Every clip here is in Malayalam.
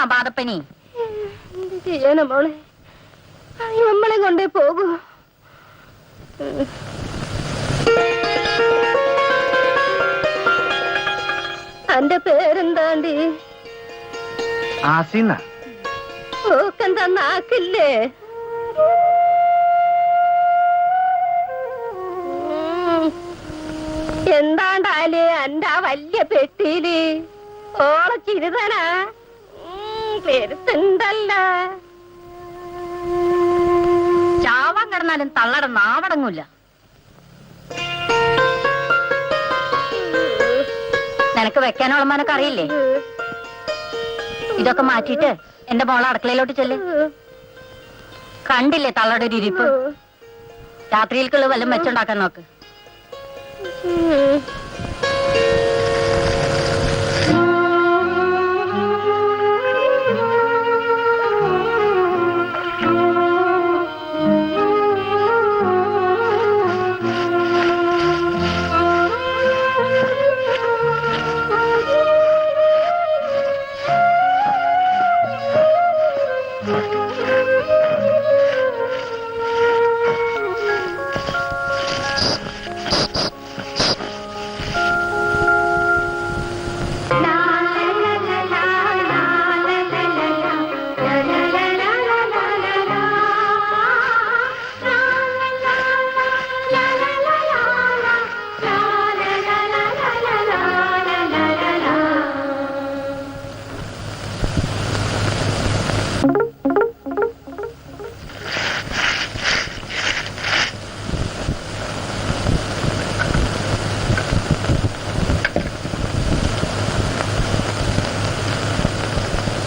അബാധപ്പനി. എന്ത് ചെയ്യാനാ മോളെ? നമ്മളെ കൊണ്ടേ പോകൂ. അന്റെ പേരെന്താണ്ടി? ആസീന. ഓക്കെന്താ നാക്കില്ലേ? എന്താണ്ടാല് എന്റെ ആ വലിയ പെട്ടിയില് ഓളെ ചിരുതനാ പെരുത്തുണ്ടല്ല. ചാവാൻ കിടന്നാലും തള്ളട നാവടങ്ങൂല. നിനക്ക് വെക്കാനുള്ളമാനൊക്കെ അറിയില്ലേ? ഇതൊക്കെ മാറ്റിയിട്ട് എന്റെ മോളെ അടുക്കളയിലോട്ട് ചെല്ല്. കണ്ടില്ലേ തള്ളയുടെ ഒരു ഇരിപ്പ്? രാത്രിയിൽക്കുള്ള വല്ലതും വെച്ചുണ്ടാക്കാൻ നോക്ക്.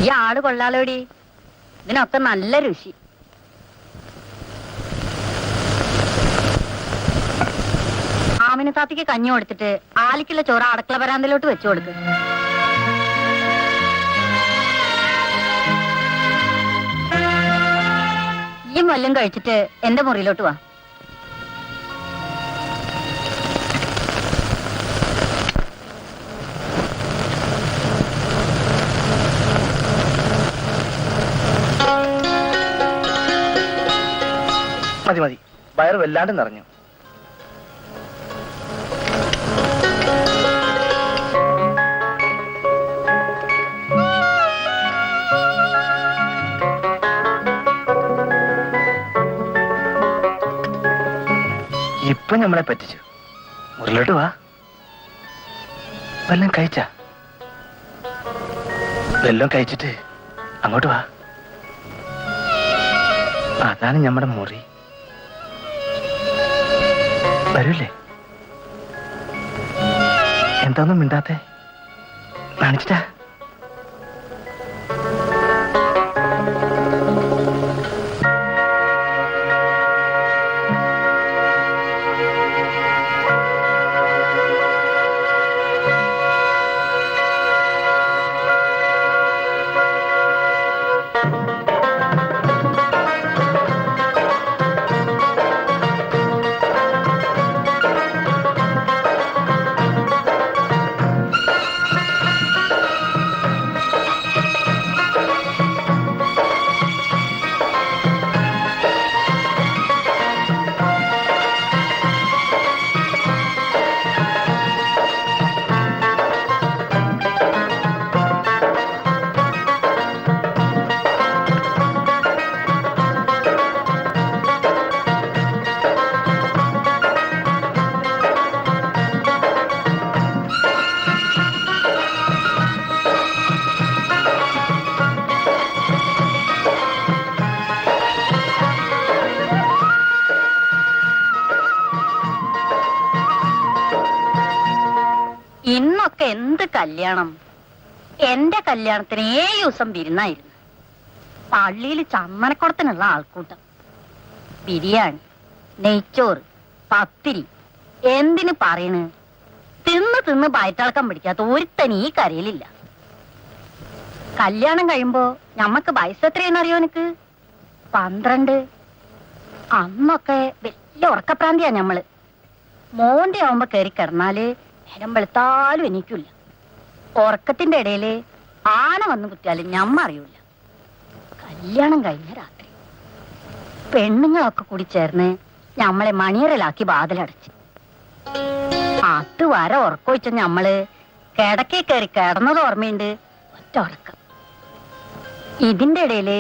ഈ ആട് കൊള്ളാലോടി, ഇതിനൊക്കെ നല്ല രുചി. ആമിനത്താത്തിക്ക് കഞ്ഞി കൊടുത്തിട്ട് ആലിക്കുള്ള ചോറ് അടുക്കള വരാന്തയിലോട്ട് വെച്ചു കൊടുക്ക്. ഈ വല്ലം കഴിച്ചിട്ട് എന്റെ മുറിയിലോട്ട് വാ. മതി മതി, വയറ് വല്ലാണ്ട് നിറഞ്ഞു. ഇപ്പൊ നമ്മളെ പറ്റിച്ചു. മുറിലോട്ട് വാ. വല്ലതും കഴിച്ച? വല്ലതും കഴിച്ചിട്ട് അങ്ങോട്ട് വാ. അതാണ് നമ്മുടെ മുറി. വരൂല്ലേ? എന്താന്നും മിണ്ടാത്തെ? കാണിച്ചിട്ടാ? ഇന്നൊക്കെ എന്ത് കല്യാണം! എന്റെ കല്യാണത്തിന് 7 ദിവസം വിരുന്നായിരുന്നു. പള്ളിയിൽ ചന്ദനക്കുടത്തിനുള്ള ആൾക്കൂട്ടം, ബിരിയാണി, നെയ്ച്ചോറ്, പത്തിരി, എന്തിനു പറയണ്. തിന്ന് തിന്ന് വയറ്റിളക്കം പിടിക്കാത്ത ഒരുത്തൻ ഈ കരയിലില്ല. കല്യാണം കഴിയുമ്പോ ഞമ്മക്ക് വയസ്സ് എത്രയെന്നറിയോ എനിക്ക്? 12. അന്നൊക്കെ വലിയ ഉറക്കപ്രാന്തിയാ ഞമ്മള്. മോന്റെ ആവുമ്പോ കയറി കിടന്നാല് നേരം വെളുത്താലും എനിക്കില്ല. ഉറക്കത്തിന്റെ ഇടയില് ആന വന്നു കുത്തിയാലും ഞമ്മ അറിയൂല. കല്യാണം കഴിഞ്ഞ രാത്രി പെണ്ണുങ്ങളൊക്കെ കൂടി ചേർന്ന് ഞമ്മളെ മണിയറലാക്കി വാതിലടച്ച്. അത് വര ഉറക്കൊഴിച്ച ഞമ്മള് കിടക്കേ കയറി കിടന്നത് ഓർമ്മയുണ്ട്. ഒറ്റ ഉറക്കം. ഇതിന്റെ ഇടയില്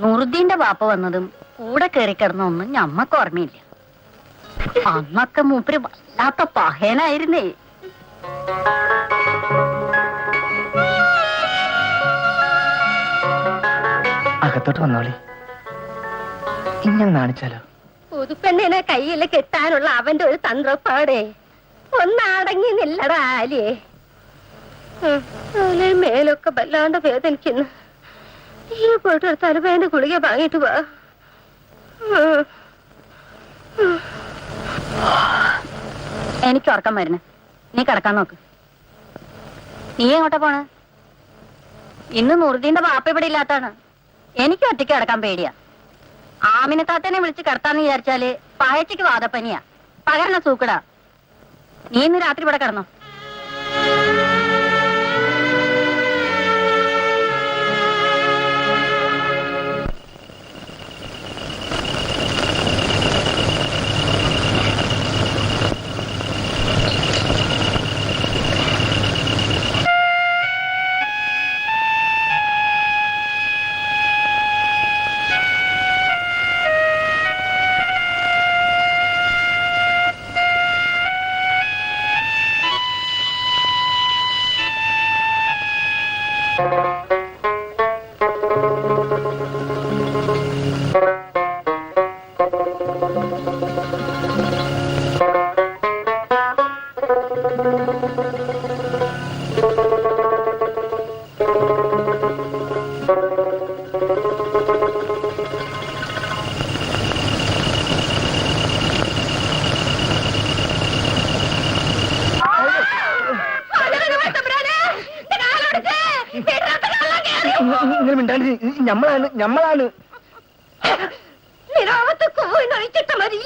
നുറുദീന്റെ ബാപ്പ വന്നതും കൂടെ കയറി കിടന്നൊന്നും ഞമ്മക്ക് ഓർമ്മയില്ല. അന്നൊക്കെ മൂപ്പര് വല്ലാത്ത പഹേനായിരുന്നേ. അകത്തോട്ട് വന്നോളി. ഇങ്ങനെ നാണിച്ചാലോ? പുതുപ്പെണ്ണിനെ കയ്യിൽ കെട്ടാനുള്ള അവന്റെ ഒരു തന്ത്രപ്പാടേ ഒന്നടങ്ങി നില്ലടാ ആലിയെ. മേലൊക്കെ വല്ലാണ്ട് വേദനിക്കുന്നു. ഈ പോയിട്ട് ഒരു തലവേദന ഗുളിക വാങ്ങിട്ട് വാ. എനിക്ക് ഉറക്കം വരുന്നു. നീ കിടക്കാൻ നോക്ക്. നീ എങ്ങോട്ടാ പോണ? ഇന്ന് നുറുദീന്റെ ബാപ്പ ഇവിടെ ഇല്ലാത്താണ്. എനിക്ക് ഒറ്റയ്ക്ക് കിടക്കാൻ പേടിയാ. ആമിനത്താത്തനെ വിളിച്ച് കിടത്താന്ന് വിചാരിച്ചാല് പഴച്ചയ്ക്ക് വാദപ്പനിയാ. പകരണ സൂക്കടാ. നീ ഇന്ന് രാത്രി ഇവിടെ കിടന്നോ? ഇങ്ങനെ മിണ്ടാണ്ട് ഞമ്മളാണ് നിരാവത്ത് കോയിനൊഴിച്ചിട്ട് മതി.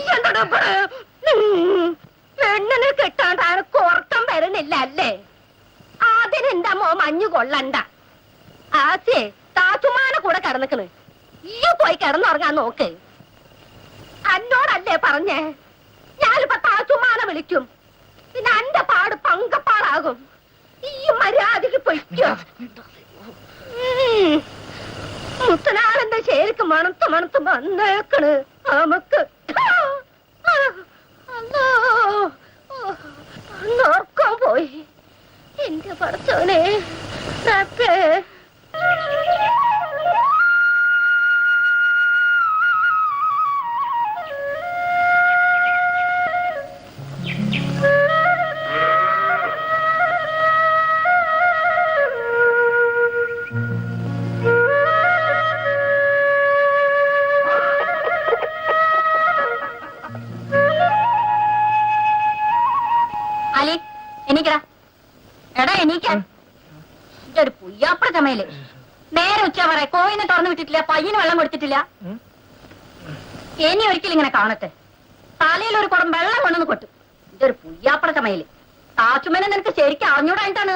പെണ്ണിനെ കെട്ടാണ്ടാണ് ഉറക്കം വരണില്ല അല്ലേ? അതിനെന്താ മോ മഞ്ഞു കൊള്ളണ്ട. ആസേ താച്ചുമാനെ കൂടെ കിടന്നിക്കണ്. ഈ പോയി കിടന്നുറങ്ങാൻ നോക്ക്. എന്നോടല്ലേ പറഞ്ഞേ? ഞാനിപ്പോ താച്ചുമാനെ വിളിക്കും. പിന്നെ എന്റെ പാട് പങ്കപ്പാടാകും. ഈ മര്യാദക്ക് പൊയ്ക്കോ. മുത്തനാളെന്താ ശരിക്കും മണത്ത് വന്നേക്കണ് നമുക്ക്. നോർക്കാൻ പോയി എന്റെ പടച്ചോനെ. ഒരു പുയ്യാപ്പട ചമയില് നേരെ ഉച്ച പറ കോയിനെ തുറന്നു വിട്ടിട്ടില്ല, പയ്യന് വെള്ളം കൊടുത്തിട്ടില്ല. ഇനി ഒരിക്കലും ഇങ്ങനെ കാണട്ടെ. തലയിൽ ഒരു കുടം വെള്ളം കൊണ്ടുവന്ന് കൊട്ടു. ഇതൊരു പുയ്യാപ്പട ചമയില്. താച്ചുമനെ നിനക്ക് ശരിക്കും അറിഞ്ഞൂടായിട്ടാണ്.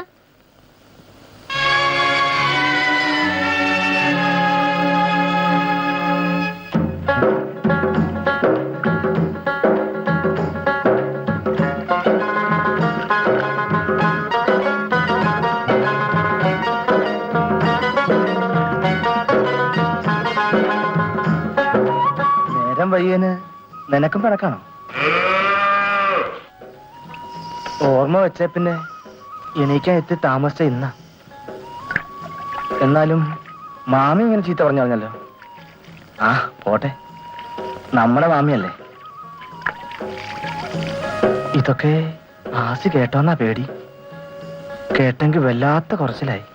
വയ്യന് നിനക്കും പഴക്കാണോ? ഓർമ്മ വെച്ച പിന്നെ എണീക്കാൻ എത്തി താമസിച്ച ഇന്ന. എന്നാലും മാമി ഇങ്ങനെ ചീത്ത പറഞ്ഞല്ലോ. ആ പോട്ടെ, നമ്മുടെ മാമിയല്ലേ. ഇതൊക്കെ ആസി കേട്ടോന്നാ പേടി. കേട്ടെങ്കിൽ വല്ലാത്ത കുറച്ചിലായി.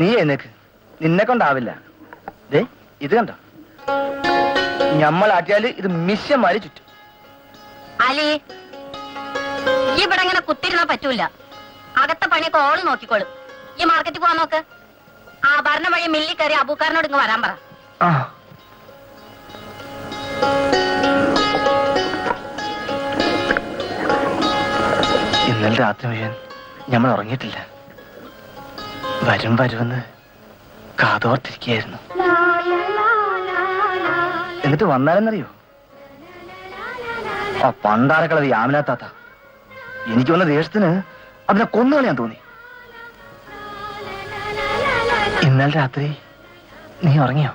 നീ എഴുന്നേക്ക്, നിന്നെ കൊണ്ടാവില്ല. ദേ ഇത് കണ്ടോ, ഞമ്മളാട്ടിയാല് ഇത് മിശ്യമാരി ചുറ്റും. അലി, ഈ ഇവിടെ ഇങ്ങനെ കുത്തിരുന്നാ പറ്റൂല. അകത്തെ പണിയൊക്കെ ഓള് നോക്കിക്കോളും. ഈ മാർക്കറ്റിൽ പോവാൻ നോക്ക്. ആ ഭരണ വഴി മില്ലി കയറി അബൂക്കാരനോട് ഇങ്ങ് വരാൻ പറ. ആ ഇന്നലെ രാത്രി മുഴുവൻ ഞമ്മൾ ഉറങ്ങിയിട്ടില്ല. വരും വരുമെന്ന് കാതോർത്തിരിക്കുകയായിരുന്നു. എന്നിട്ട് വന്നാലെന്നറിയോ, ആ പണ്ടാരക്കളത് യാമിനാത്താത്ത എനിക്ക് വന്ന ദേഷ്യത്തിന് അതിനെ കൊന്നുകളയാൻ തോന്നി. ഇന്നലെ രാത്രി നീ ഉറങ്ങിയോ?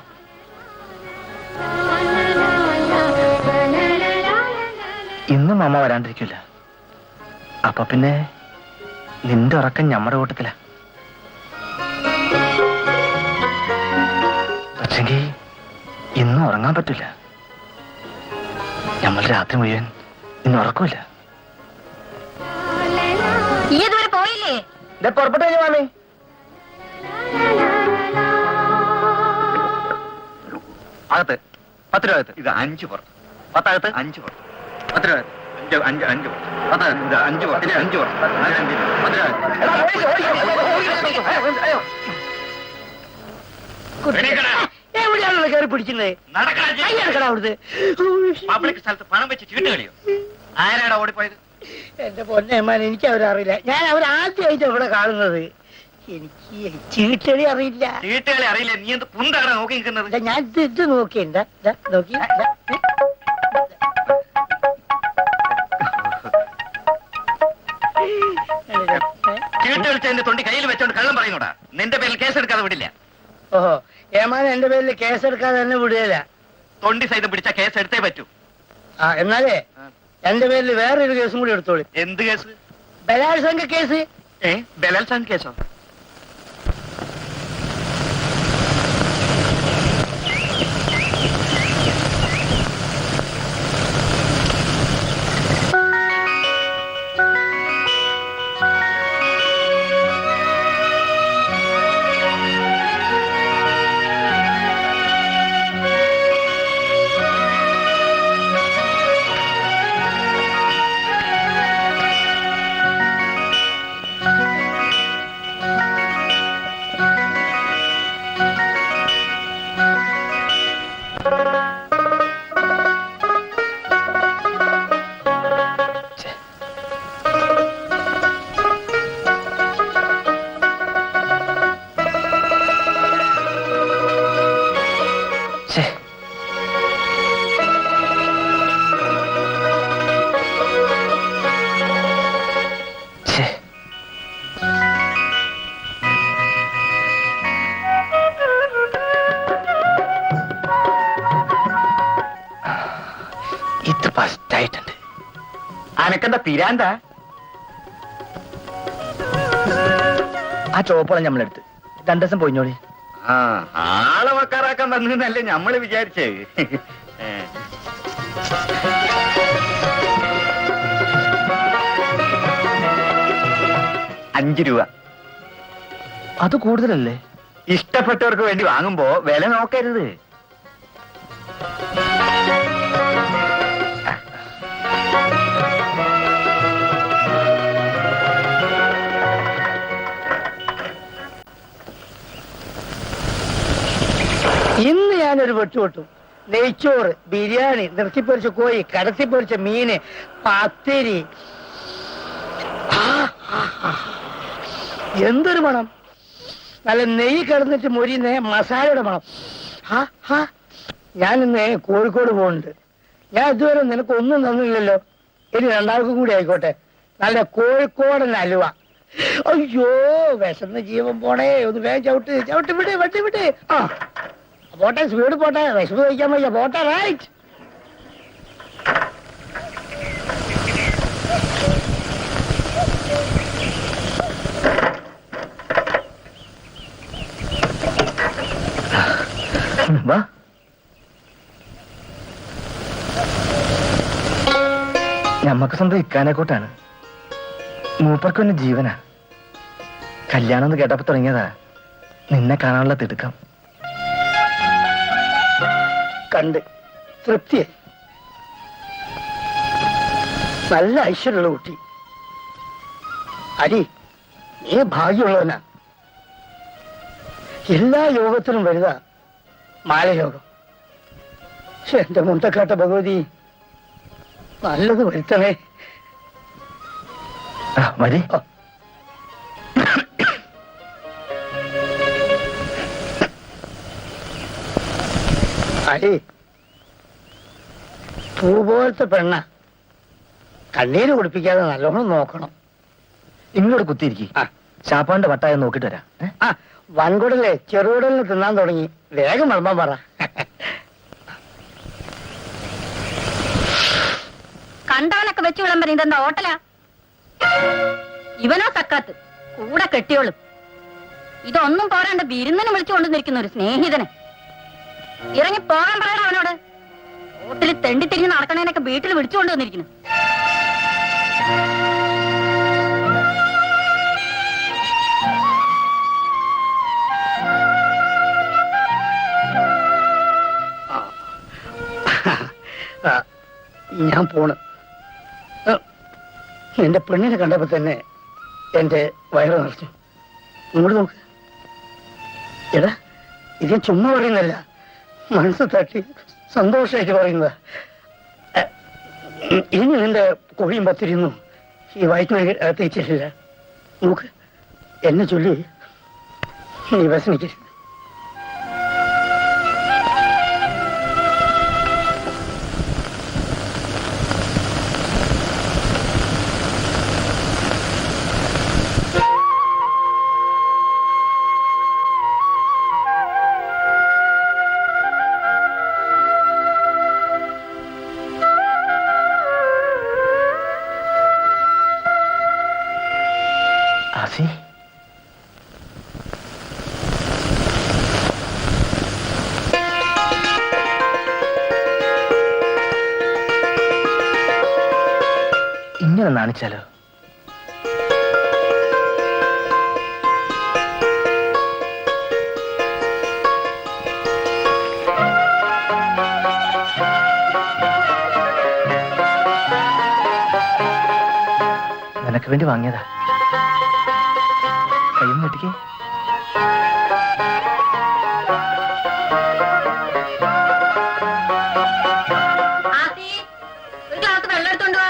ഇന്നും അമ്മ വരാണ്ടിരിക്കില്ല. അപ്പൊ പിന്നെ നിന്റെ ഉറക്കം ഞമ്മടെ കൂട്ടത്തില. പക്ഷെങ്കി ഇന്നും ഉറങ്ങാൻ പറ്റില്ല. നമ്മൾ രാത്രി മുഴുവൻ ഇന്ന് ഉറക്കൂല. ഈ ഇതുവരെ പോയില്ലേ? പുറപ്പെട്ടു കഴിഞ്ഞു മാമി. അകത്ത് 10 രൂപ അകത്ത്. ഇത് 5 പുറത്ത്. 10 അകത്ത് 5 പുറത്ത്. 10 രൂപ 5 പുറത്ത്. 10 ഇത് 5 പുറത്ത്. 5 പുറത്ത്. 10 രൂപ. എവിടെയാണല്ലോ കയറി പിടിക്കുന്നത്? അവിടുത്തെ പബ്ലിക് സ്ഥലത്ത് പണം വെച്ച് ചീട്ട് കളിയോ? ആരാടാ ഓടിപ്പോയത്? എന്റെ പൊന്നേമാൻ, എനിക്ക് അവരറിയില്ല. ഞാൻ അവരാദ്യമായിട്ട് ഇവിടെ കാണുന്നത്. എനിക്ക് ചീട്ടളി അറിയില്ല. ചീട്ടുകളി അറിയില്ല. നീ എന്ത് കുന്താണ് നോക്കി നിൽക്കുന്നത്? ഞാൻ ഇത് നോക്കിണ്ട നോക്കി. ചീട്ട് കളിച്ചതിന്റെ തൊണ്ടി കയ്യിൽ വെച്ചോണ്ട് കള്ളം പറയുന്നോടാ. നിന്റെ പേരിൽ കേസെടുക്കാതെ വിടില്ല. ഓഹോ, ഏമാൻ എന്റെ പേരിൽ കേസെടുക്കാതെ തന്നെ വിടുകയില്ല. തൊണ്ടി സഹിതം പിടിച്ച കേസ് എടുത്തേ പറ്റൂ. ആ എന്നാലേ എന്റെ പേരിൽ വേറൊരു കേസും കൂടി എടുത്തോളൂ. എന്ത് കേസ്? ബലാത്സംഗ കേസ്. ബലാത്സംഗ കേസോ? ഇത് ഫസ്റ്റായിട്ടുണ്ട്. അനക്കെന്താ പിരാന്താ? ആ ചോപ്പോളം നമ്മളെടുത്ത് 2 ദിവസം പോയിഞ്ഞോളി. ആളെ വക്കാറാക്കാൻ വന്നല്ലേ ഞമ്മള് വിചാരിച്ചേ. 5 രൂപ. അത് കൂടുതലല്ലേ? ഇഷ്ടപ്പെട്ടവർക്ക് വേണ്ടി വാങ്ങുമ്പോ വില നോക്കരുത്. ഇന്ന് ഞാനൊരു വെട്ടുകൊട്ടു. നെയ്ച്ചോറ്, ബിരിയാണി, നിർത്തിപ്പൊരിച്ച കോഴി, കടത്തിപ്പൊരിച്ച മീന്, പത്തിരി. എന്തൊരു മണം! നല്ല നെയ്യ് കിടന്നിട്ട് മൊരിയുന്ന മസാലയുടെ മണം. ഞാനിന്ന് കോഴിക്കോട് പോകുന്നുണ്ട്. ഞാൻ ഇതുവരെ നിനക്കൊന്നും തന്നില്ലല്ലോ. ഇനി 2ആൾക്കും കൂടി ആയിക്കോട്ടെ. നല്ല കോഴിക്കോടൻ അലുവ. അയ്യോ, വിശന്ന് ജീവൻ പോണേ. ഒന്ന് വേഗം ചവിട്ട് വിട്, വട്ടി വിട്. ആ പോട്ടെ, സ്പീഡ് പോട്ടെ. വിശപ്പ് കഴിക്കാൻ വയ്യ. പോട്ടെ, റൈറ്റ്. വാ. ഞമ്മക്ക് സ്വന്തം ഇക്കാനെക്കോട്ടാണ്. മൂപ്പർക്ക് പിന്നെ ജീവനാ. കല്യാണം ഒന്ന് കേട്ടപ്പോ തുടങ്ങിയതാ. നിന്നെ കാണാനുള്ള തിടുക്കം. കണ്ട് തൃപ്തിയായി. നല്ല ഐശ്വര്യമുള്ള കുട്ടി. അരി, നീ ഭാഗ്യമുള്ളവനാ. എല്ലാ യോഗത്തിലും വലുതാ മാലയോഗം. പക്ഷെ എന്റെ മുണ്ടക്കാട്ട ഭഗവതി, നല്ലത് വരുത്തണേ. മതി. അരി, പൂ പോലത്തെ പെണ്ണ. കണ്ണീര് കുടിപ്പിക്കാതെ നല്ലോണം നോക്കണം. ഇങ്ങോട്ട് കുത്തിയിരിക്കും. ആ. ചാപ്പാന്റെ വട്ടായ നോക്കിട്ട് വരാം. ആ, വൻകുടലെ ചെറുകുടലിന് തിന്നാൻ തുടങ്ങി. വേഗം വിളമ്പാൻ പറ. കണ്ടവനൊക്കെ വെച്ച് വിളമ്പൻ ഇതെന്താ ഹോട്ടലാ? ഇവനോ സക്കാത്ത് കൂടെ കെട്ടിയോളും. ഇതൊന്നും പോരാണ്ട് വിരുന്നിന് വിളിച്ചു കൊണ്ടുവന്നിരിക്കുന്ന ഒരു സ്നേഹിതനെ. ഇറങ്ങി പോകാൻ പറയണം അവനോട്. ഹോട്ടലിൽ തെണ്ടിത്തിരിഞ്ഞ് നടക്കണേനൊക്കെ വീട്ടിൽ വിളിച്ചു കൊണ്ടുവന്നിരിക്കുന്നു. ഞാൻ പോണ്. എന്റെ പെണ്ണിനെ കണ്ടപ്പോ തന്നെ എന്റെ വയറ് നിറച്ചു. ഇങ്ങോട്ട് നോക്ക്. എടാ, ഇത് ഞാൻ ചുമ്മാ പറയുന്നല്ല, മനസ്സ് തട്ടി സന്തോഷമായിട്ട് പറയുന്നതാ. ഇനി നിന്റെ കോഴിയും പത്തിരിയൊന്നും ഈ വയറ്റിന് അകത്തേച്ചിട്ടില്ല. നോക്ക്, എന്നെ ചൊല്ലി നീ വിഷമിക്കരുത്. ആസി, ഇങ്ങനെ നാണിച്ചാലോ? നിനക്ക് വേണ്ടി വാങ്ങിയതാ. കയ്യും നീട്ടിക്കേ. ഒരു ഗ്ലാസ് വെള്ളം എടുത്തോണ്ട് വാ.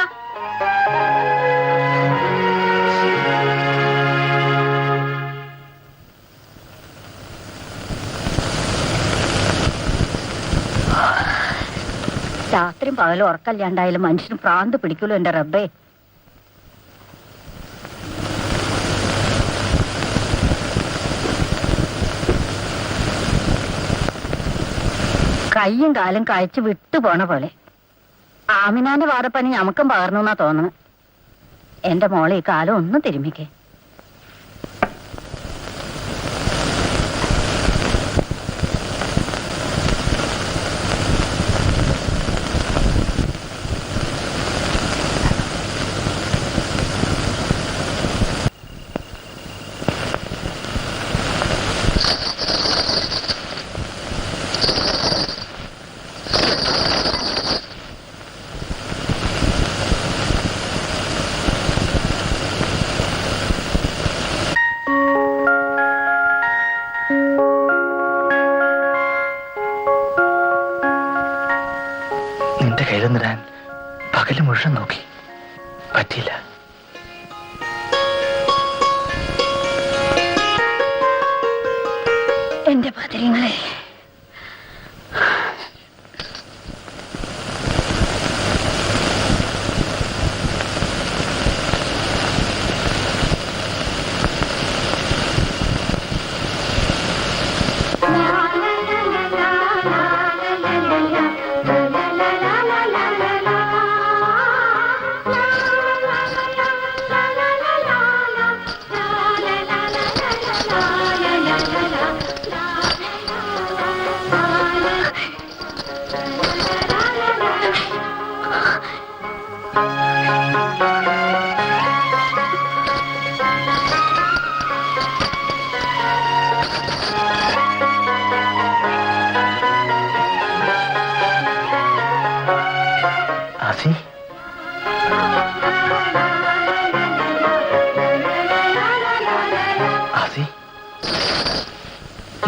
രാത്രിയും പകലും ഉറക്കല്ലാണ്ടായാലും മനുഷ്യന് പ്രാന്ത് പിടിക്കുമല്ലോ എന്റെ റബ്ബേ. കയ്യും കാലും കഴിച്ച് വിട്ടുപോണ പോലെ. ആമിനാന്റെ വാദപ്പനി ഞമക്കും പകർന്നു എന്നാ തോന്നുന്നു. എന്റെ മോളെ ഈ കാലം ഒന്ന് തിരുമിക്കേ. നിന്റെ കയ്യിലിടാൻ പകല് മുഴുവൻ നോക്കി, പറ്റിയില്ല. എന്റെ പതിരിങ്ങളെ,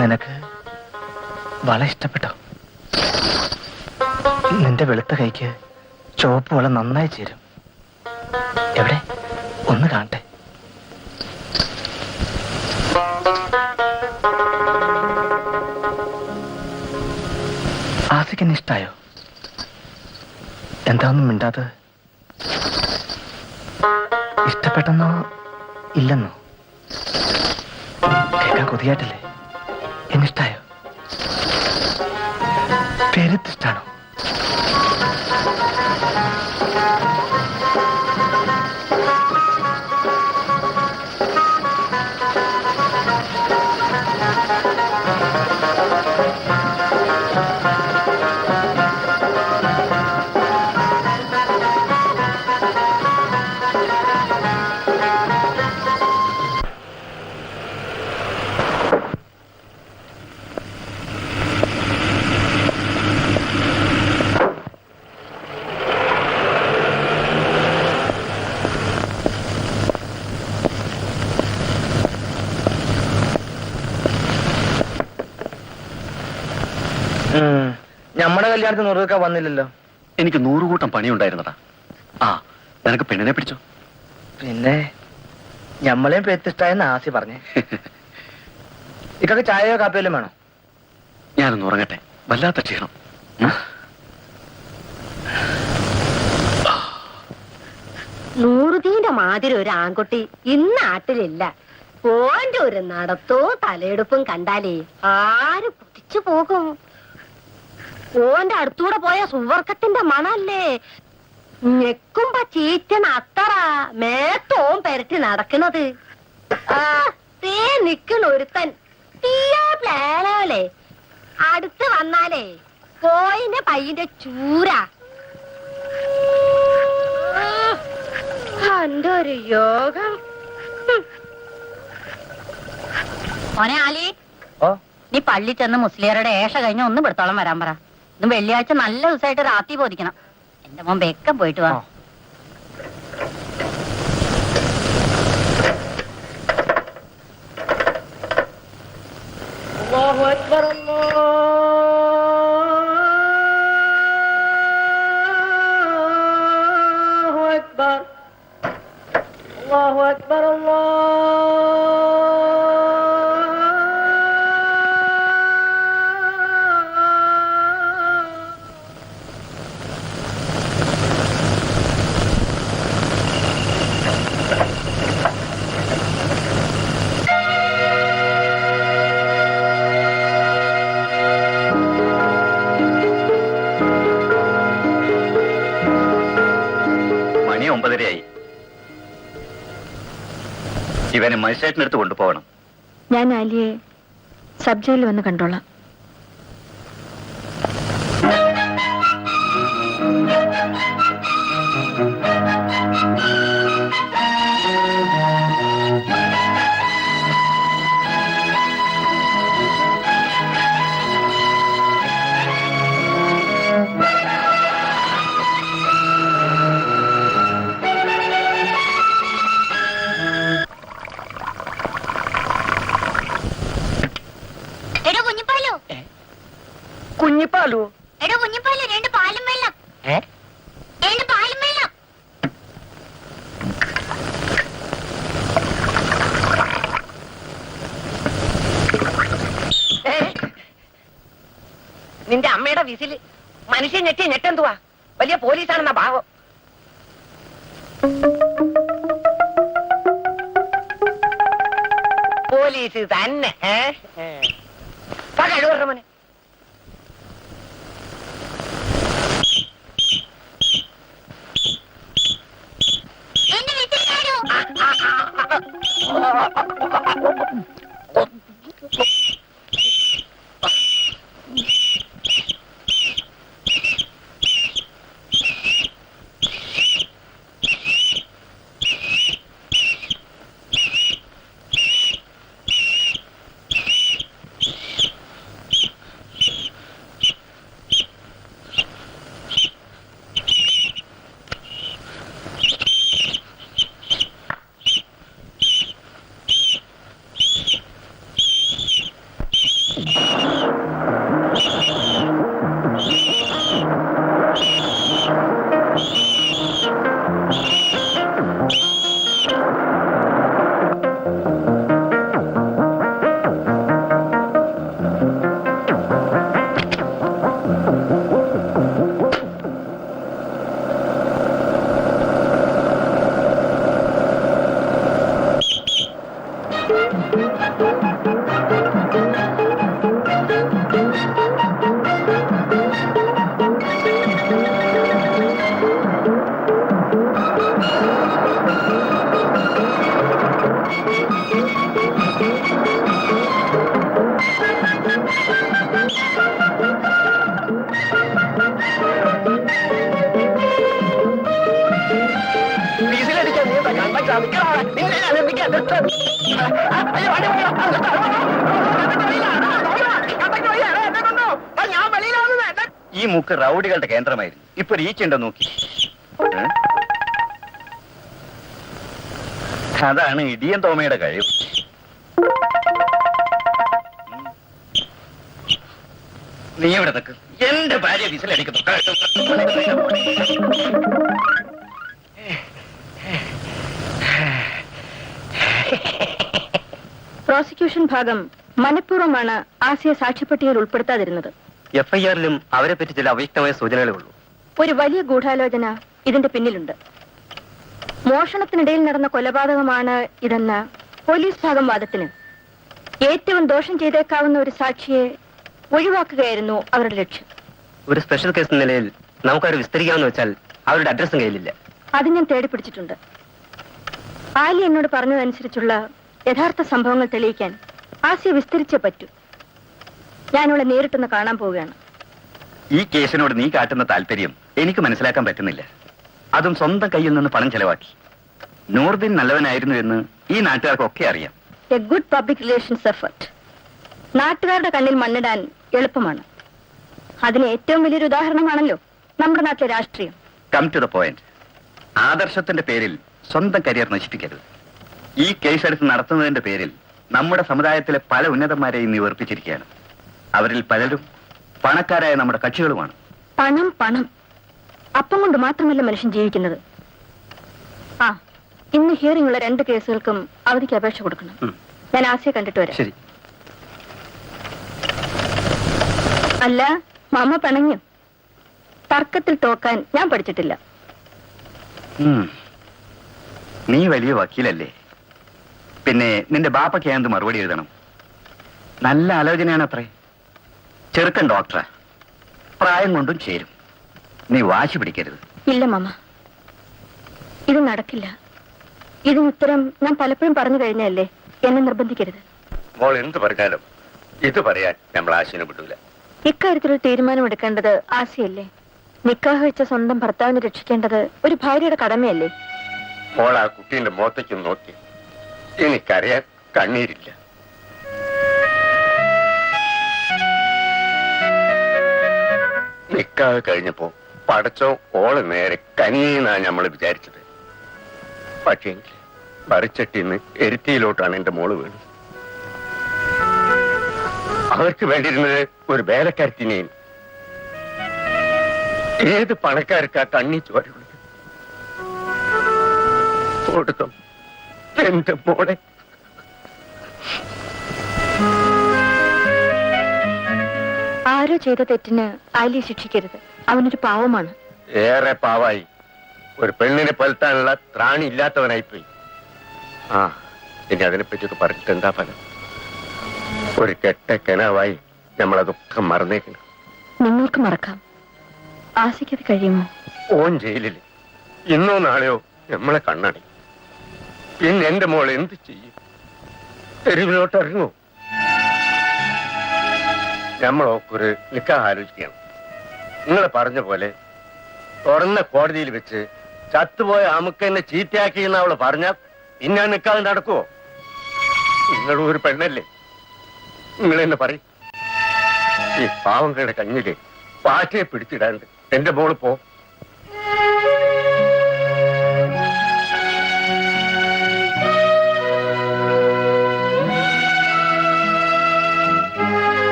നിനക്ക് വള ഇഷ്ടപ്പെട്ടോ? നിന്റെ വെളുത്ത കൈക്ക് ചുവപ്പ് വള നന്നായി ചേരും. എവിടെ? ഒന്ന് കാണട്ടെ. ആസിക്കെന്നെ ഇഷ്ടായോ? എന്താ ഒന്നും മിണ്ടാത്തത്? ഇഷ്ടപ്പെട്ടെന്നോ ഇല്ലെന്നോ? കേൾക്കാൻ കൊതിയായിട്ടല്ലേ? എന്നിഷ്ടായോ? പേരെത്തിഷ്ടാണോ? നമ്മുടെ കല്യാണത്തിന് നുറുക്കാൻ വന്നില്ലല്ലോ. എനിക്ക് 100 കൂട്ടം പണിയുണ്ടായിരുന്നടാ. ആ, നിനക്ക് പെണ്ണിനെ പിടിച്ചോ? പിന്നെ ഞമ്മളെയും പേത്തിഷ്ടായെന്ന് ആസി പറഞ്ഞേ. ഇക്കൊക്കെ ചായയോ കാപ്പിയോ വേണോ? ഞാനൊന്ന് ഉറങ്ങട്ടെ, വല്ലാത്ത ക്ഷീണം. നൂറുദീന്റെ മാതിരി ഒരു ആൺകുട്ടി ഇന്ന് നാട്ടിലില്ല. ഓന്റെ ഒരു നടത്തോ തലയെടുപ്പും കണ്ടാലേ ആര് കുതിച്ചു പോകും. ഓന്റെ അടുത്തൂടെ പോയ സുവർക്കത്തിന്റെ മണല്ലേ. ഞെക്കുമ്പോ ചീറ്റൻ അത്തറ മേത്തോം പെരട്ടി നടക്കണത്. തേ നിക്കണ ഒരുത്തൻ തീയാ പ്ലാനോലെ അടുത്ത് വന്നാലേ കോയിന്റെ പയ്യന്റെ ചൂര. എന്റെ ഒരു യോഗം. മോനെ ആലി, ഓ, നീ പള്ളി ചെന്ന് മുസ്ലിയരുടെ ഏഷ കഴിഞ്ഞ് ഒന്ന് ഇവിടത്തോളം വരാൻ പറ. ഇന്ന് വെള്ളിയാഴ്ച നല്ല ദിവസമായിട്ട് രാത്രി പോദിക്കണം. എന്റെ മോൻ വെക്കം പോയിട്ട് വാ. അല്ലാഹു അക്ബർ, അല്ലാഹു അക്ബർ, അല്ലാഹു അക്ബർ, മണി 9:30 ഇവനെ മജിസ്ട്രേറ്റിനടുത്ത് കൊണ്ടുപോകണം. ഞാൻ ആലിയെ സബ് ജയിലിൽ വന്ന് കണ്ടോളാം. കുഞ്ഞിപ്പാലു എടോ കുഞ്ഞിപ്പാല് 2 പാലും വെള്ളം. 2 പാലും വെള്ളം. നിന്റെ അമ്മയുടെ വിസില് മനുഷ്യൻ ഞെട്ടി ഞെട്ടെന്തുവാ? വലിയ പോലീസാണെന്ന ഭാവം. പോലീസ് തന്നെ. കഴിവറമനെ ഈ മൂക്ക് റൗഡികളുടെ കേന്ദ്രമായിരുന്നു. ഇപ്പൊ ഈച്ചുണ്ടോ നോക്കി. ഏ? അതാണ് ഇടിയൻ തോമയുടെ കഴിവ്. നീ എവിടെ നിൽക്ക്? എന്റെ ഭാര്യ വിസിലടിക്കുന്നു. പ്രോസിക്യൂഷൻ ഭാഗം മനഃപൂർവ്വമാണ് ആസിയെ സാക്ഷ്യപ്പട്ടികയിൽ ഉൾപ്പെടുത്താതിരുന്നത്. FIR-ലും അവരെ പറ്റി ചില അവ്യക്തമായ സൂചനകളേ ഉള്ളൂ. ഒരു വലിയ ഗൂഢാലോചന ഇതിന്റെ പിന്നിലുണ്ട്. മോഷണത്തിനിടയിൽ നടന്ന കൊലപാതകമാണ് ഇതെന്ന പോലീസ് ഭാഗം വാദത്തിന് ഏറ്റവും ദോഷം ചെയ്തേക്കാവുന്ന ഒരു സാക്ഷിയെ ഒഴിവാക്കുകയായിരുന്നു അവരുടെ ലക്ഷ്യം. ഒരു സ്പെഷ്യൽ കേസ് നിലയിൽ നമുക്കവരെ വിസ്തരിക്കാമെന്ന് വെച്ചാൽ അവരുടെ അഡ്രസ്സും കയ്യിലില്ല. അത് ഞാൻ തേടിപ്പിടിച്ചിട്ടുണ്ട്. ആലി എന്നോട് പറഞ്ഞതനുസരിച്ചുള്ള യഥാർത്ഥ സംഭവങ്ങൾ തെളിയിക്കാൻ ആസിയെ വിസ്തരിച്ചേ പറ്റൂ. ഞാനവളെ നേരിട്ടൊന്ന് കാണാൻ പോവുകയാണ്. ഈ കേസിനോട് നീ കാട്ടുന്ന താല്പര്യം എനിക്ക് മനസ്സിലാക്കാൻ പറ്റുന്നില്ല. അതും സ്വന്തം കയ്യിൽ നിന്ന് പണം ചെലവാക്കി. നൂറുദ്ദീൻ നല്ലവനായിരുന്നു എന്ന് ഈ നാട്ടുകാർക്കൊക്കെ അറിയാം. A good public relations effort. നാട്ടുകാരുടെ കണ്ണിൽ മണ്ണിടാൻ എളുപ്പമാണ്. അതിന് ഏറ്റവും വലിയൊരു ഉദാഹരണമാണല്ലോ നമ്മുടെ നാട്ടിലെ രാഷ്ട്രീയം. Come to the point. ആദർശത്തിന്റെ പേരിൽ സ്വന്തം കരിയർ നശിപ്പിക്കരുത്. ഈ കേസ് എടുത്ത് നടത്തുന്നതിന്റെ പേരിൽ നമ്മുടെ സമുദായത്തിലെ പല ഉന്നതന്മാരെയും നീ വെറുപ്പിച്ചിരിക്കുകയാണ്. അവരിൽ പലരും പണക്കാരായ നമ്മുടെ കക്ഷികളുമാണ്. പണം പണം അപ്പം കൊണ്ട് മാത്രമല്ല മനുഷ്യൻ ജീവിക്കുന്നത്. ആ, ഇന്ന് ഹിയറിംഗ് ഉള്ള 2 കേസുകൾക്കും അവധിക്ക് അപേക്ഷ കൊടുക്കണം. ഞാൻ ആസിയെ കണ്ടിട്ട് വരാം. ശരി. അല്ല, മാമ പിണങ്ങി. തർക്കത്തിൽ തോക്കാൻ ഞാൻ പഠിച്ചിട്ടില്ല. നീ വലിയ വക്കീലല്ലേ? പിന്നെ നിന്റെ ബാപ്പയ്ക്ക് ഞാൻ എന്ത് മറുപടി എഴുതണം? നല്ല ആലോചനയാണ് അത്രേ. ചെറുക്കൻ ഡോക്ടറാ, പ്രായം കൊണ്ടും ചേരും. നീ വാശി പിടിക്കരുത്. ഇല്ല മാമ, ഇത് നടക്കില്ല. ഇതിന് ഉത്തരം ഞാൻ പലപ്പോഴും പറഞ്ഞു കഴിഞ്ഞല്ലേ. എന്നെ നിർബന്ധിക്കരുത്. മോൾ എന്ത് പറഞ്ഞാലും ഇത് പറയാൻ നമ്മൾ ആശിനെ വിടൂല. ഇക്കാര്യത്തിലൊരു തീരുമാനമെടുക്കേണ്ടത് ആസിയല്ലേ? നിക്കാഹ് വെച്ച സ്വന്തം ഭർത്താവിനെ രക്ഷിക്കേണ്ടത് ഒരു ഭാര്യയുടെ കടമയല്ലേ? മോൾ ആ കുട്ടീന്റെ മുഖത്തേക്ക് നോക്കി. എനിക്കറിയാൻ കണ്ണീരില്ല. നിക്കാഹ് കഴിഞ്ഞപ്പോ പടച്ചോ ഓള് നേരെ കനിയെന്നാ നമ്മൾ വിചാരിച്ചത്. പക്ഷേ മറിച്ചട്ടിന്ന് എരുത്തിയിലോട്ടാണ് എന്റെ മോള് വീണത്. അവർക്ക് വേണ്ടിയിരുന്നത് ഒരു വേലക്കാരത്തിനെയും. ഏത് പണക്കാർക്കാ കണ്ണി ചോര കൊടുക്കും എന്റെ മോളെ. ആരോ ചെയ്ത തെറ്റിന് ആലിയെ ശിക്ഷിക്കരുത്. അവനൊരു പാവമാണ്. ഏറെ പാവായി. ഒരു പെണ്ണിനെ പലത്താനുള്ള ത്രാണി ഇല്ലാത്തവനായിപ്പോയി. ആ, ഇനി അതിനെപ്പറ്റിയൊക്കെ പറഞ്ഞിട്ട് എന്താ ഫലം? ഒരു കെട്ട കെനാവായി നമ്മളതൊക്കെ മറന്നേക്കണം. നിങ്ങൾക്ക് മറക്കാം, ആസിക്കത് കഴിയുമോ? ഓൻ ജയിലിൽ ഇന്നോ നാളെയോ നമ്മളെ കണ്ണടി. പിന്നെ എന്റെ മോൾ എന്ത് ചെയ്യും? തെരുവിലോട്ട് ഇറങ്ങോ? നമ്മളൊക്കെ ഒരു നിക്കാഹ് ആലോചിക്കണം. നിങ്ങൾ പറഞ്ഞ പോലെ തുറന്ന കോടതിയിൽ വെച്ച് ചത്തുപോയ അമുക്കെന്നെ ചീത്തയാക്കി എന്ന് അവള് പറഞ്ഞ പിന്നെ നിക്കാതെ നടക്കുവോ? നിങ്ങളും ഒരു പെണ്ണല്ലേ? നിങ്ങൾ എന്നെ പറയും. ഈ പാവങ്ങളുടെ കഞ്ഞില് പാറ്റയെ പിടിച്ചിടാണ്ട് എന്റെ മോള് പോ.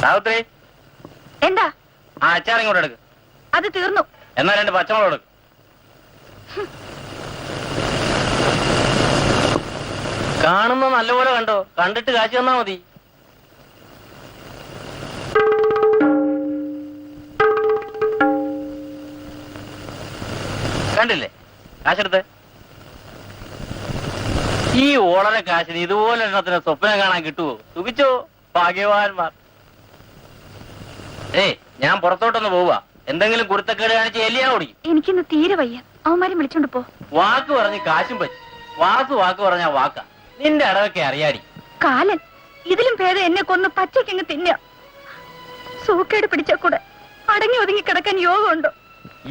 സാവിത്രി, എന്താ? ആ അച്ചാർ ഇങ്ങോട്ട് എടുക്ക്. അത് തീർന്നു. എന്നാ 2 പച്ചമുളക് എടുക്ക്. കാണുന്ന നല്ലപോലെ കണ്ടോ? കണ്ടിട്ട് കാശി തന്നാ മതി. കാശെടുത്ത്. ഈ ഓളര കാശിന് ഇതുപോലെ എണ്ണത്തിന് സ്വപ്നം കാണാൻ കിട്ടുവോ? സുഖിച്ചോ ഭാഗ്യവാന്മാർ. ഞാൻ പുറത്തോട്ടൊന്ന് പോവുക. എന്തെങ്കിലും കുരുത്തക്കേട് കാണിച്ച് എലിയാ ഓടി. എനിക്കിന്ന് തീരെ വയ്യ. അവന്മാരെ വിളിച്ചോണ്ട് പോ. വാക്ക് പറഞ്ഞ് കാശും പറ്റി. വാക്ക് പറഞ്ഞാ വാക്ക. നിന്റെ അടവൊക്കെ അറിയാടി. കാലൻ, ഇതിലും ഭേദം എന്നെ കൊന്ന് പച്ചക്കങ്ങ് തിന്ന. സൂക്കേട് പിടിച്ച കൂടെ അടങ്ങി ഒതുങ്ങി കിടക്കാൻ യോഗമുണ്ടോ?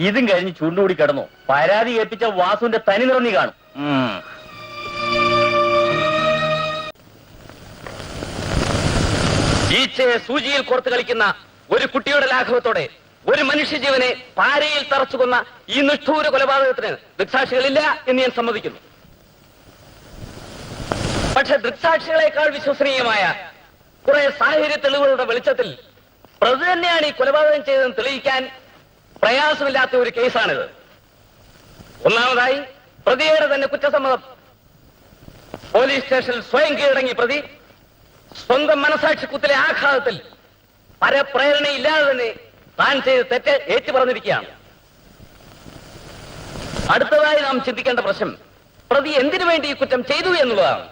ഇതും കഴിഞ്ഞ് ചുണ്ടുകൂടി കിടന്നു. പരാതി കേൾപ്പിച്ച വാസുവിന്റെ തനി നിറഞ്ഞു കാണും. ഈച്ചയെ സൂചിയിൽ കോർത്ത് കളിക്കുന്ന ഒരു കുട്ടിയുടെ ലാഘവത്തോടെ ഒരു മനുഷ്യജീവനെ പാരയിൽ തറച്ചുകൊന്ന ഈ നിഷ്ഠൂര കൊലപാതകത്തിന് ദൃക്സാക്ഷികളില്ല എന്ന് ഞാൻ സമ്മതിക്കുന്നു. പക്ഷെ ദൃക്സാക്ഷികളെക്കാൾ വിശ്വസനീയമായ കുറെ സാഹചര്യ തെളിവുകളുടെ വെളിച്ചത്തിൽ പ്രതി തന്നെയാണ് ഈ കൊലപാതകം ചെയ്തതെന്ന് തെളിയിക്കാൻ പ്രയാസമില്ലാത്ത ഒരു കേസാണിത്. ഒന്നാമതായി, പ്രതിയുടെ തന്നെ കുറ്റസമ്മതം. പോലീസ് സ്റ്റേഷനിൽ സ്വയം കീഴടങ്ങിയ പ്രതി സ്വന്തം മനസാക്ഷിക്കുത്തിലെ ആഘാതത്തിൽ പരപ്രേരണയില്ലാതെ തന്നെ താൻ ചെയ്ത് തെറ്റ് ഏറ്റുപറഞ്ഞിരിക്കുകയാണ്. അടുത്തതായി നാം ചിന്തിക്കേണ്ട പ്രശ്നം പ്രതി എന്തിനു വേണ്ടി ഈ കുറ്റം ചെയ്തു എന്നുള്ളതാണ്.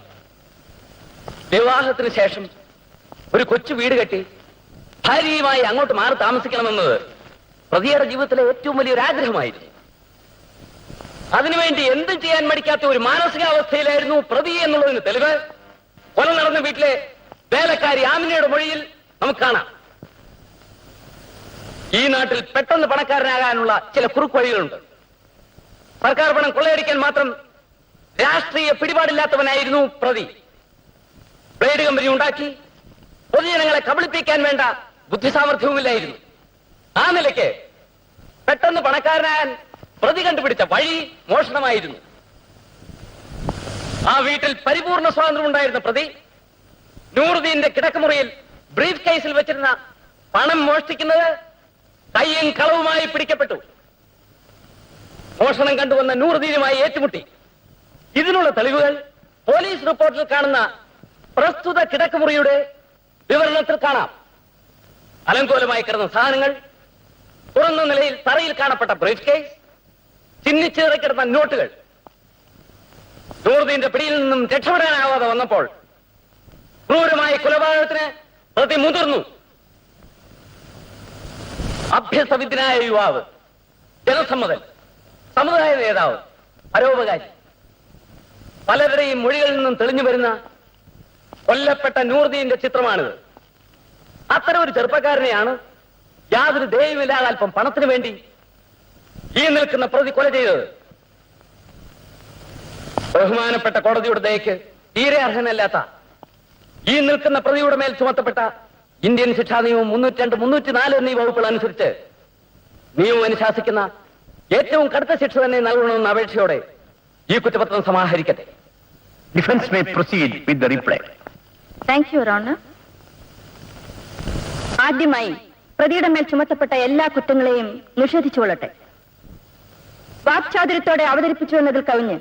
വിവാഹത്തിന് ശേഷം ഒരു കൊച്ചു വീട് കെട്ടി ഭാര്യയുമായി അങ്ങോട്ട് മാറി താമസിക്കണമെന്നത് പ്രതിയുടെ ജീവിതത്തിലെ ഏറ്റവും വലിയൊരു ആഗ്രഹമായിരുന്നു. അതിനുവേണ്ടി എന്തും ചെയ്യാൻ മടിക്കാത്ത ഒരു മാനസികാവസ്ഥയിലായിരുന്നു പ്രതി എന്നുള്ളതിന് തെളിവ് കൊല നടന്ന വീട്ടിലെ വേലക്കാരി ആമിനയുടെ മൊഴിയിൽ നമുക്ക് കാണാം. ഈ നാട്ടിൽ പെട്ടെന്ന് പണക്കാരനാകാനുള്ള ചില കുറുക്കുവഴികളുണ്ട്. സർക്കാർ പണം കൊള്ളയടിക്കാൻ മാത്രം രാഷ്ട്രീയ പിടിപാടില്ലാത്തവനായിരുന്നു പ്രതി. ബ്ലേഡ് കമ്പനി ഉണ്ടാക്കി പൊതുജനങ്ങളെ കബളിപ്പിക്കാൻ വേണ്ട ബുദ്ധിസാമർഥ്യവുമില്ലായിരുന്നു. ആ നിലയ്ക്ക് പെട്ടെന്ന് പണക്കാരനാകാൻ പ്രതി കണ്ടുപിടിച്ച വഴി മോഷണമായിരുന്നു. ആ വീട്ടിൽ പരിപൂർണ സ്വാതന്ത്ര്യം ഉണ്ടായിരുന്ന പ്രതി നൂറുദ്ദീന്റെ കിടക്കുമുറിയിൽ ബ്രീഫ് കേസിൽ വെച്ചിരുന്ന പണം മോഷ്ടിക്കുന്നത് കയ്യും കളവുമായി പിടിക്കപ്പെട്ടു. മോഷണം കണ്ടുവന്ന നൂറുദ്ദീനുമായി ഏറ്റുമുട്ടി. ഇതിനുള്ള തെളിവുകൾ പോലീസ് റിപ്പോർട്ടിൽ കാണുന്ന പ്രസ്തുത കിടക്കുമുറിയുടെ വിവരണത്തിൽ കാണാം. അലങ്കോലമായി കിടന്ന സാധനങ്ങൾ, തുറന്ന നിലയിൽ തറയിൽ കാണപ്പെട്ട ബ്രീഫ് കേസ്, ചിന്നിച്ചേറി കിടന്ന നോട്ടുകൾ. നൂറുദ്ദീന്റെ പിടിയിൽ നിന്നും രക്ഷപ്പെടാനാവാതെ വന്നപ്പോൾ ക്രൂരമായ കൊലപാതകത്തിന് പ്രതി മുതിർന്നു. അഭ്യസ്തവിദ്യനായ യുവാവ്, ജനസമ്മതൻ, സമുദായ നേതാവ്, പരോപകാരി. പലരുടെയും മൊഴികളിൽ നിന്നും തെളിഞ്ഞു വരുന്ന കൊല്ലപ്പെട്ട നൂറുദ്ദീന്റെ ചിത്രമാണിത്. അത്തരം ഒരു ചെറുപ്പക്കാരനെയാണ് യാതൊരു ദയവുമില്ലാതെ അല്പം പണത്തിന് വേണ്ടി ഈ നിൽക്കുന്ന പ്രതി കൊല ചെയ്തത്. ബഹുമാനപ്പെട്ട കോടതിയുടെ ദയക്ക് തീരെ അർഹനല്ലാത്ത ഈ നിൽക്കുന്ന പ്രതിയുടെ മേൽ ചുമത്തപ്പെട്ട ഇന്ത്യൻ ശിക്ഷാ നിയമം 302, 304 എന്നീ വകുപ്പുകൾ അനുസരിച്ച് നിയമം അനുശാസിക്കുന്ന ഏറ്റവും കടുത്ത ശിക്ഷ തന്നെ നൽകണമെന്ന അപേക്ഷയോടെ ഈ കുറ്റപത്രം സമാഹരിക്കട്ടെ. Defence may proceed with the reply. Thank you, your honour. ആദ്യമായി പ്രതിയുടെ മേൽ ചുമത്തപ്പെട്ട എല്ലാ കുറ്റങ്ങളെയും നിഷേധിച്ചുകൊള്ളട്ടെ. വാക്ചാതുര്യത്തോടെ അവതരിപ്പിച്ചു എന്നതിൽ കവിഞ്ഞ്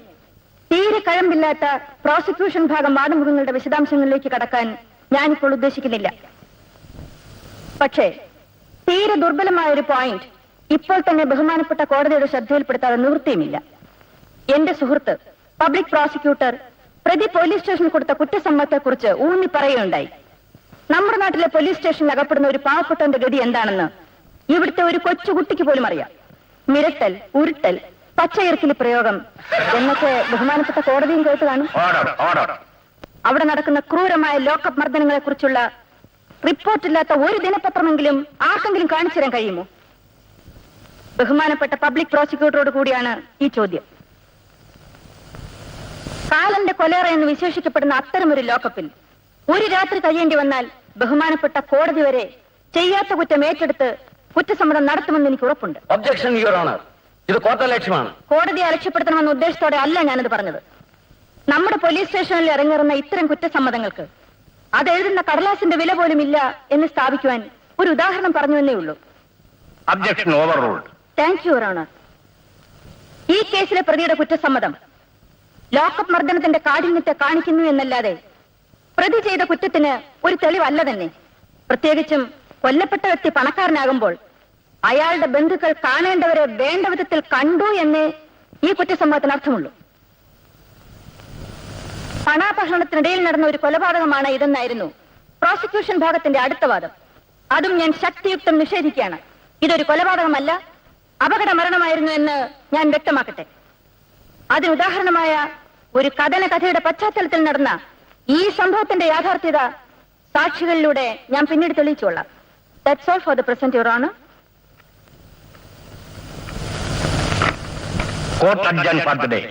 തീരെ കഴമ്പില്ലാത്ത പ്രോസിക്യൂഷൻ ഭാഗം വാദമുഖങ്ങളുടെ വിശദാംശങ്ങളിലേക്ക് കടക്കാൻ ഞാനിപ്പോൾ ഉദ്ദേശിക്കുന്നില്ല. പക്ഷേ തീരെ ദുർബലമായ ഒരു പോയിന്റ് ഇപ്പോൾ തന്നെ ബഹുമാനപ്പെട്ട കോടതിയുടെ ശ്രദ്ധയിൽപ്പെടുത്താതെ നിവൃത്തിയുമില്ല. എന്റെ സുഹൃത്ത് പബ്ലിക് പ്രോസിക്യൂട്ടർ പ്രതി പോലീസ് സ്റ്റേഷനിൽ കൊടുത്ത കുറ്റസമ്മതത്തെക്കുറിച്ച് ഊന്നി പറയുകയുണ്ടായി. നമ്മുടെ നാട്ടിലെ പോലീസ് സ്റ്റേഷനിൽ അകപ്പെടുന്ന ഒരു പാവപ്പെട്ടവന്റെ ഗതി എന്താണെന്ന് ഇവിടുത്തെ ഒരു കൊച്ചുകുട്ടിക്ക് പോലും അറിയാം. മിരട്ടൽ, ഉരുട്ടൽ, പച്ചയിറക്കിലി പ്രയോഗം എന്നൊക്കെ ബഹുമാനപ്പെട്ട കോടതിയും കേട്ട് കാണും. അവിടെ നടക്കുന്ന ക്രൂരമായ ലോക്കപ്പ് മർദ്ദനങ്ങളെ കുറിച്ചുള്ള റിപ്പോർട്ടില്ലാത്ത ഒരു ദിനപത്രമെങ്കിലും ആർക്കെങ്കിലും കാണിച്ചു തരാൻ കഴിയുമോ? ബഹുമാനപ്പെട്ട പബ്ലിക് പ്രോസിക്യൂട്ടറോട് കൂടിയാണ് ഈ ചോദ്യം. കാലന്റെ കൊലേറ എന്ന് വിശേഷിക്കപ്പെടുന്ന അത്തരമൊരു ലോക്കപ്പിൽ ഒരു രാത്രി കഴിയേണ്ടി വന്നാൽ ബഹുമാനപ്പെട്ട കോടതി വരെ ചെയ്യാത്ത കുറ്റം ഏറ്റെടുത്ത് കുറ്റസമ്മതം നടത്തുമെന്ന് എനിക്ക് ഉറപ്പുണ്ട്. Objection, your honour. ഇത് കോർട്ടലക്ഷ്യമാണ്. കോടതിയെ അലക്ഷ്യപ്പെടുത്തണമെന്ന ഉദ്ദേശത്തോടെ അല്ല ഞാനിത് പറഞ്ഞത്. നമ്മുടെ പോലീസ് സ്റ്റേഷനിൽ ഇറങ്ങിറുന്ന ഇത്തരം കുറ്റസമ്മതങ്ങൾക്ക് അതെഴുതുന്ന കടലാസിന്റെ വില പോലും ഇല്ല എന്ന് സ്ഥാപിക്കുവാൻ ഒരു ഉദാഹരണം പറഞ്ഞു എന്നേ ഉള്ളൂ. Objection overruled. Thank you, your honour. ഈ കേസിലെ പ്രതിയുടെ കുറ്റസമ്മതം ലോക്കപ്പ് മർദ്ദനത്തിന്റെ കാഠിന്യത്തെ കാണിക്കുന്നു എന്നല്ലാതെ പ്രതി ചെയ്ത കുറ്റത്തിന് ഒരു തെളിവല്ല തന്നെ. പ്രത്യേകിച്ചും കൊല്ലപ്പെട്ട വ്യക്തി പണക്കാരനാകുമ്പോൾ അയാളുടെ ബന്ധുക്കൾ കാണേണ്ടവരെ വേണ്ട വിധത്തിൽ കണ്ടു എന്നേ ഈ കുറ്റസമ്മതത്തിന് അർത്ഥമുള്ളൂ. പണാപഹരണത്തിനിടയിൽ നടന്ന ഒരു കൊലപാതകമാണ് ഇതെന്നായിരുന്നു പ്രോസിക്യൂഷൻ ഭാഗത്തിന്റെ അടുത്ത വാദം. അതും ഞാൻ ശക്തിയുക്തം നിഷേധിക്കുകയാണ്. ഇതൊരു കൊലപാതകമല്ല, അപകട മരണമായിരുന്നു എന്ന് ഞാൻ വ്യക്തമാക്കട്ടെ. അതിനുദാഹരണമായ ഒരു കഥന കഥയുടെ പശ്ചാത്തലത്തിൽ നടന്ന ഈ സംഭവത്തിന്റെ യാഥാർത്ഥ്യത സാക്ഷികളിലൂടെ ഞാൻ പിന്നീട് തെളിയിച്ചുകൊള്ളാം. That's all for the present, Your Honor. Court adjourned for the day.